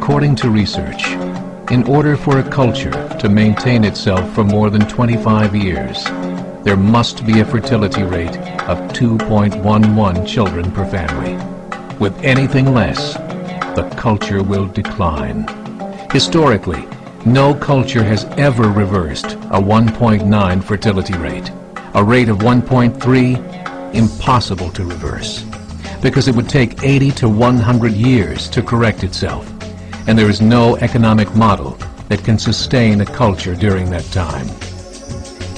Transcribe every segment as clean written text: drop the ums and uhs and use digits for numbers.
According to research, in order for a culture to maintain itself for more than 25 years, there must be a fertility rate of 2.11 children per family. With anything less, the culture will decline. Historically, no culture has ever reversed a 1.9 fertility rate. A rate of 1.3, impossible to reverse, because it would take 80 to 100 years to correct itself, and there is no economic model that can sustain a culture during that time.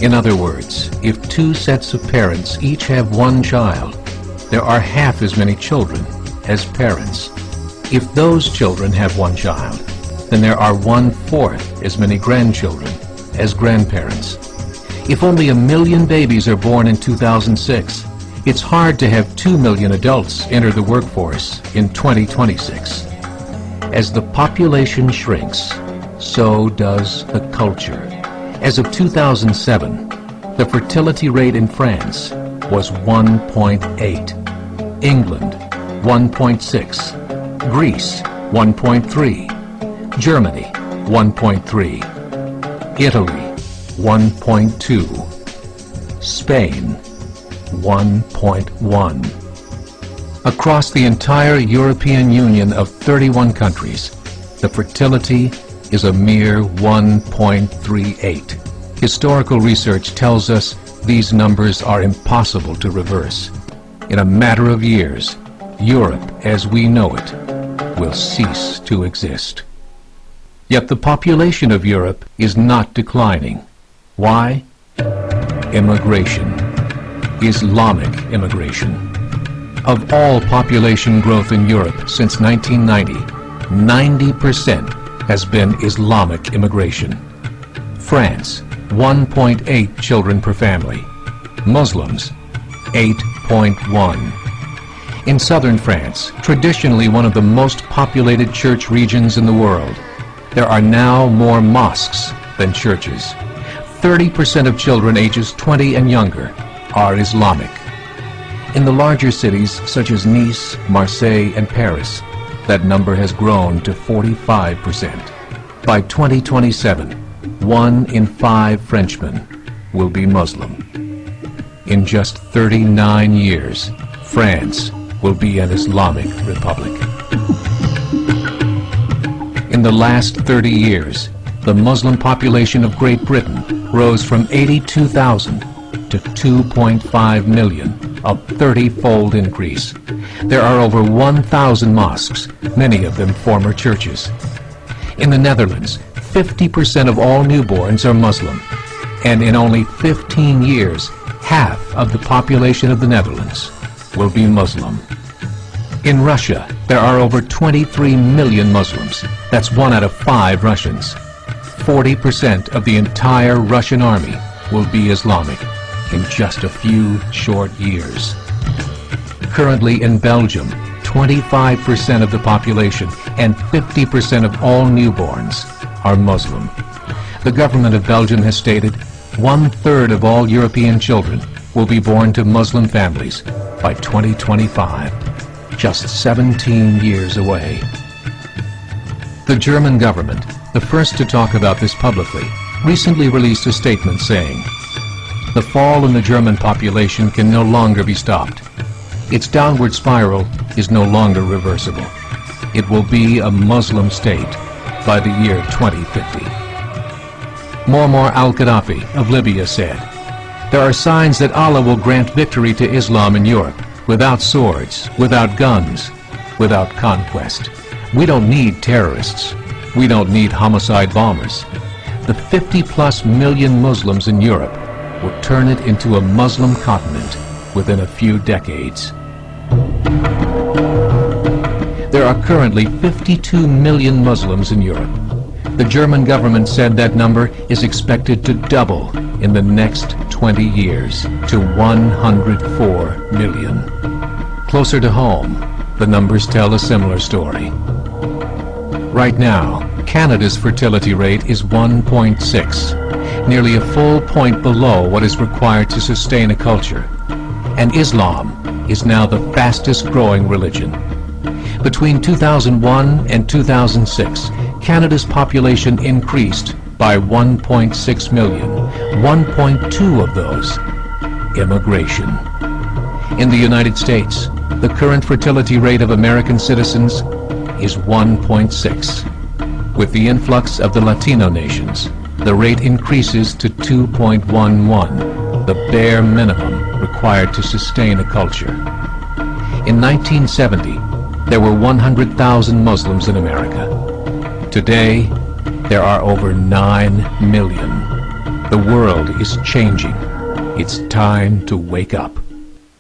In other words, if two sets of parents each have one child, there are half as many children as parents. If those children have one child, then there are 1/4 as many grandchildren as grandparents. If only 1 million babies are born in 2006, it's hard to have 2 million adults enter the workforce in 2026. As the population shrinks, so does the culture. As of 2007, the fertility rate in France was 1.8, England 1.6, Greece 1.3, Germany 1.3, Italy 1.2, Spain 1.1. Across the entire European Union of 31 countries, the fertility is a mere 1.38. Historical research tells us these numbers are impossible to reverse. In a matter of years, Europe as we know it will cease to exist. Yet the population of Europe is not declining. Why? Immigration. Islamic immigration. Of all population growth in Europe since 1990, 90% has been Islamic immigration. France, 1.8 children per family. Muslims, 8.1. In southern France, traditionally one of the most populated church regions in the world, there are now more mosques than churches. 30% of children ages 20 and younger are Islamic. In the larger cities such as Nice, Marseille, and Paris, that number has grown to 45%. By 2027, 1 in 5 Frenchmen will be Muslim. In just 39 years, France will be an Islamic republic. In the last 30 years, the Muslim population of Great Britain rose from 82,000 to 2.5 million, a 30-fold increase. There are over 1,000 mosques, many of them former churches. In the Netherlands, 50% of all newborns are Muslim, and in only 15 years, half of the population of the Netherlands will be Muslim. In Russia, there are over 23 million Muslims. That's 1 out of 5 Russians. 40% of the entire Russian army will be Islamic in just a few short years. Currently in Belgium, 25% of the population and 50% of all newborns are Muslim. The government of Belgium has stated 1/3 of all European children will be born to Muslim families by 2025, just 17 years away. The German government, the first to talk about this publicly, recently released a statement saying, "The fall in the German population can no longer be stopped. Its downward spiral is no longer reversible. It will be a Muslim state by the year 2050. Muammar al-Gaddafi of Libya said, "There are signs that Allah will grant victory to Islam in Europe, without swords, without guns, without conquest. We don't need terrorists. We don't need homicide bombers. The 50+ million Muslims in Europe will turn it into a Muslim continent within a few decades." There are currently 52 million Muslims in Europe. The German government said that number is expected to double in the next 20 years to 104 million. Closer to home, the numbers tell a similar story. Right now, Canada's fertility rate is 1.6, nearly a full point below what is required to sustain a culture. And Islam is now the fastest growing religion. Between 2001 and 2006, Canada's population increased by 1.6 million, 1.2 of those immigration. In the United States, the current fertility rate of American citizens is 1.6. With the influx of the Latino nations, the rate increases to 2.11, the bare minimum required to sustain a culture. In 1970, there were 100,000 Muslims in America. Today, there are over 9 million. The world is changing. It's time to wake up.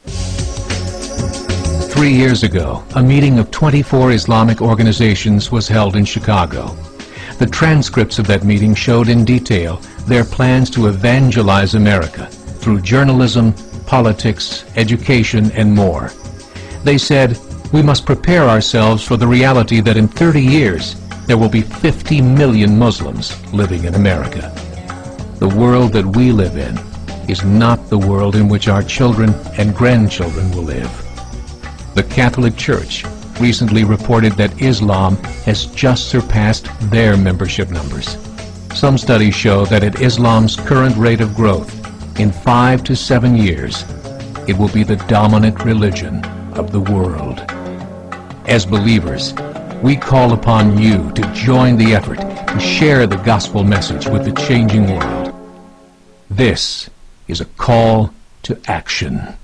3 years ago, a meeting of 24 Islamic organizations was held in Chicago. The transcripts of that meeting showed in detail their plans to evangelize America through journalism, politics, education, and more. They said, we must prepare ourselves for the reality that in 30 years, there will be 50 million Muslims living in America. The world that we live in is not the world in which our children and grandchildren will live. The Catholic Church recently reported that Islam has just surpassed their membership numbers. Some studies show that at Islam's current rate of growth, in 5 to 7 years, it will be the dominant religion of the world. As believers, we call upon you to join the effort to share the gospel message with the changing world. This is a call to action.